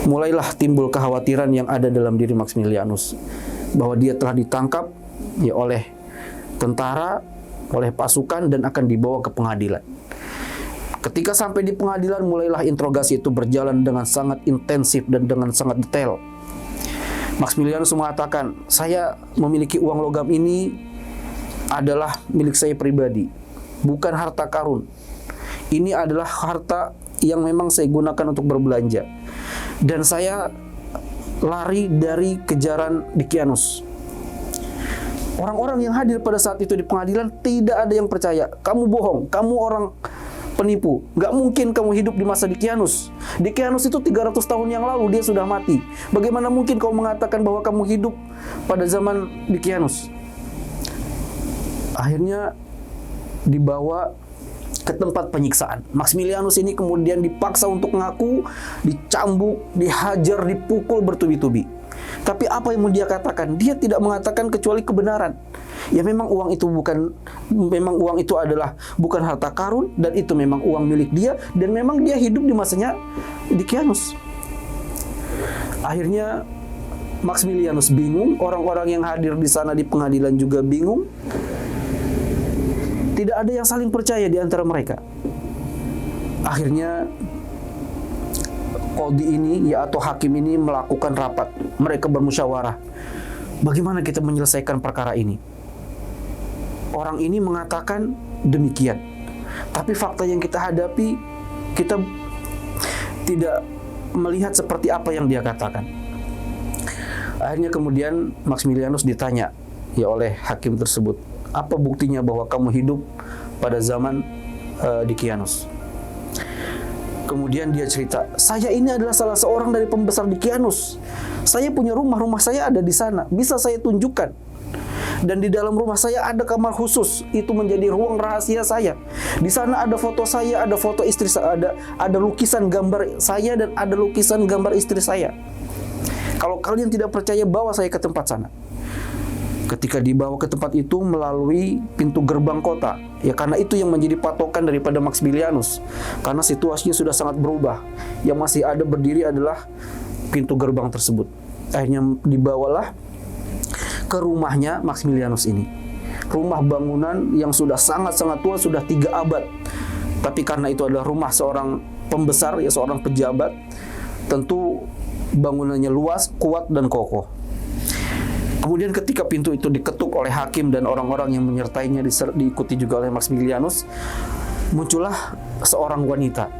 mulailah timbul kekhawatiran yang ada dalam diri Maximilianus bahwa dia telah ditangkap ya oleh tentara, oleh pasukan, dan akan dibawa ke pengadilan. Ketika sampai di pengadilan, mulailah interogasi itu berjalan dengan sangat intensif dan dengan sangat detail. Maximilianus mengatakan, saya memiliki uang logam ini adalah milik saya pribadi, bukan harta karun. Ini adalah harta yang memang saya gunakan untuk berbelanja. Dan saya lari dari kejaran Decianus. Orang-orang yang hadir pada saat itu di pengadilan tidak ada yang percaya. Kamu bohong, kamu orang penipu. Nggak mungkin kamu hidup di masa Decianus. Decianus itu 300 tahun yang lalu dia sudah mati. Bagaimana mungkin kamu mengatakan bahwa kamu hidup pada zaman Decianus? Akhirnya dibawa ke tempat penyiksaan. Maximilianus ini kemudian dipaksa untuk ngaku, dicambuk, dihajar, dipukul bertubi-tubi. Tapi apa yang mau dia katakan? Dia tidak mengatakan kecuali kebenaran. Ya memang uang itu adalah bukan harta karun, dan itu memang uang milik dia, dan memang dia hidup di masanya Decianus. Akhirnya Maximilianus bingung, orang-orang yang hadir di sana di pengadilan juga bingung. Tidak ada yang saling percaya di antara mereka. Akhirnya Qadhi ini atau hakim ini melakukan rapat. Mereka bermusyawarah. Bagaimana kita menyelesaikan perkara ini? Orang ini mengatakan demikian. Tapi fakta yang kita hadapi, kita tidak melihat seperti apa yang dia katakan. Akhirnya kemudian Maximilianus ditanya ya oleh hakim tersebut, apa buktinya bahwa kamu hidup pada zaman Decianus? Kemudian dia cerita, saya ini adalah salah seorang dari pembesar Decianus. Saya punya rumah saya ada di sana, bisa saya tunjukkan. Dan di dalam rumah saya ada kamar khusus, itu menjadi ruang rahasia saya. Di sana ada foto saya, ada foto istri saya, ada lukisan gambar saya, dan ada lukisan gambar istri saya. Kalau kalian tidak percaya, bawa saya ke tempat sana. Ketika dibawa ke tempat itu melalui pintu gerbang kota, ya karena itu yang menjadi patokan daripada Maximilianus, karena situasinya sudah sangat berubah. Yang masih ada berdiri adalah pintu gerbang tersebut. Akhirnya dibawalah ke rumahnya Maximilianus ini. Rumah bangunan yang sudah sangat-sangat tua, sudah 3 abad. Tapi karena itu adalah rumah seorang pembesar, ya seorang pejabat, tentu bangunannya luas, kuat, dan kokoh. Kemudian ketika pintu itu diketuk oleh hakim dan orang-orang yang menyertainya diikuti juga oleh Maximilianus, muncullah seorang wanita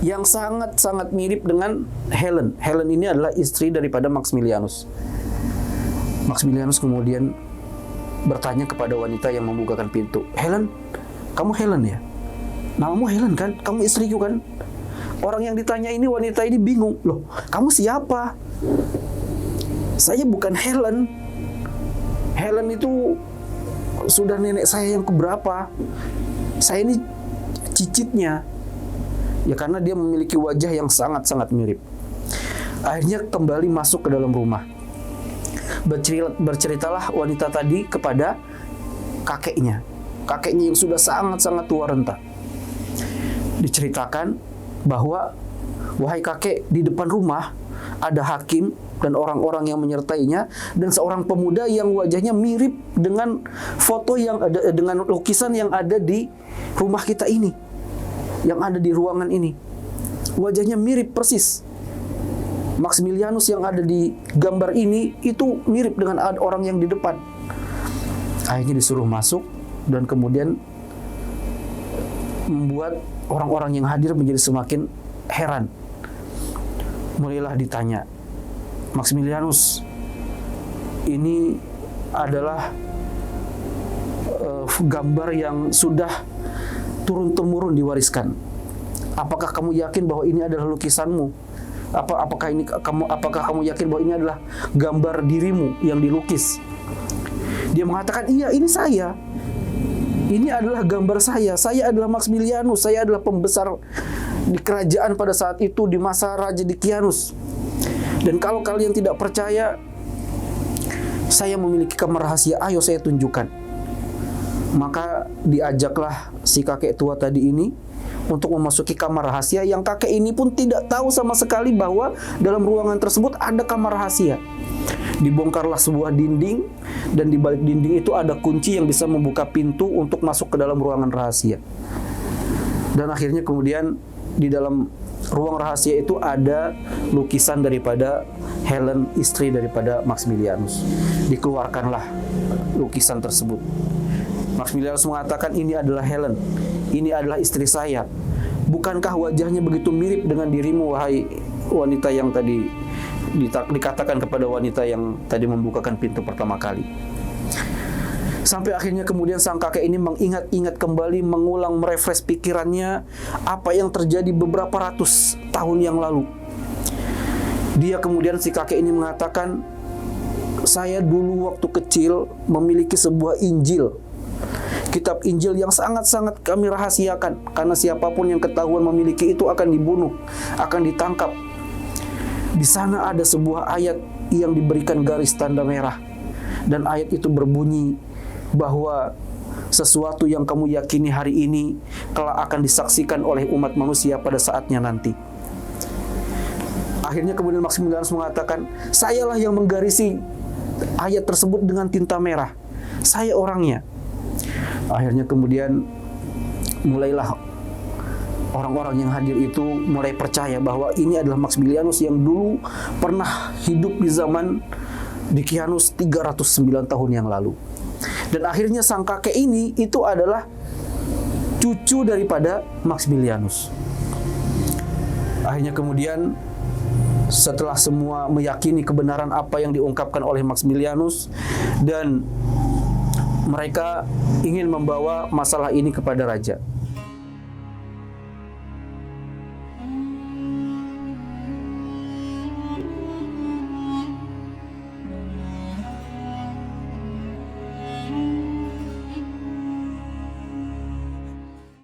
yang sangat-sangat mirip dengan Helen. Helen ini adalah istri daripada Maximilianus. Maximilianus kemudian bertanya kepada wanita yang membukakan pintu, Helen, kamu Helen ya? Namamu Helen kan? Kamu istriku kan? Orang yang ditanya ini, wanita ini bingung, loh kamu siapa? Saya bukan Helen. Helen itu sudah nenek saya yang keberapa. Saya ini cicitnya. Ya karena dia memiliki wajah yang sangat-sangat mirip. Akhirnya kembali masuk ke dalam rumah. Berceritalah wanita tadi kepada kakeknya. Kakeknya yang sudah sangat-sangat tua renta. Diceritakan bahwa, wahai kakek, di depan rumah ada hakim dan orang-orang yang menyertainya, dan seorang pemuda yang wajahnya mirip dengan foto yang ada, dengan lukisan yang ada di rumah kita ini, yang ada di ruangan ini. Wajahnya mirip persis. Maximilianus yang ada di gambar ini itu mirip dengan orang yang di depan. Akhirnya disuruh masuk, dan kemudian membuat orang-orang yang hadir menjadi semakin heran. Mulailah ditanya, Maximilianus, ini adalah gambar yang sudah turun-temurun diwariskan. Apakah kamu yakin bahwa ini adalah lukisanmu? Apakah kamu yakin bahwa ini adalah gambar dirimu yang dilukis? Dia mengatakan, iya, ini saya. Ini adalah gambar saya. Saya adalah Maximilianus. Saya adalah pembesar di kerajaan pada saat itu di masa Raja Decianus. Dan kalau kalian tidak percaya, saya memiliki kamar rahasia, ayo saya tunjukkan. Maka diajaklah si kakek tua tadi ini untuk memasuki kamar rahasia yang kakek ini pun tidak tahu sama sekali bahwa dalam ruangan tersebut ada kamar rahasia. Dibongkarlah sebuah dinding, dan di balik dinding itu ada kunci yang bisa membuka pintu untuk masuk ke dalam ruangan rahasia. Dan akhirnya kemudian di dalam ruang rahasia itu ada lukisan daripada Helen, istri daripada Maximilianus. Dikeluarkanlah lukisan tersebut. Maximilianus mengatakan, ini adalah Helen, ini adalah istri saya. Bukankah wajahnya begitu mirip dengan dirimu, wahai wanita yang tadi dikatakan kepada wanita yang tadi membukakan pintu pertama kali. Sampai akhirnya kemudian sang kakek ini mengingat-ingat kembali, mengulang, merefresh pikirannya apa yang terjadi beberapa ratus tahun yang lalu. Dia kemudian, si kakek ini mengatakan, saya dulu waktu kecil memiliki sebuah Injil, kitab Injil yang sangat-sangat kami rahasiakan, karena siapapun yang ketahuan memiliki itu akan dibunuh, akan ditangkap. Di sana ada sebuah ayat yang diberikan garis tanda merah, dan ayat itu berbunyi bahwa sesuatu yang kamu yakini hari ini kelak akan disaksikan oleh umat manusia pada saatnya nanti. Akhirnya kemudian Maximilianus mengatakan, sayalah yang menggarisi ayat tersebut dengan tinta merah, saya orangnya. Akhirnya kemudian mulailah orang-orang yang hadir itu mulai percaya bahwa ini adalah Maximilianus yang dulu pernah hidup di zaman Decianus 309 tahun yang lalu. Dan akhirnya sang kakek ini itu adalah cucu daripada Maximilianus. Akhirnya kemudian setelah semua meyakini kebenaran apa yang diungkapkan oleh Maximilianus, dan mereka ingin membawa masalah ini kepada raja.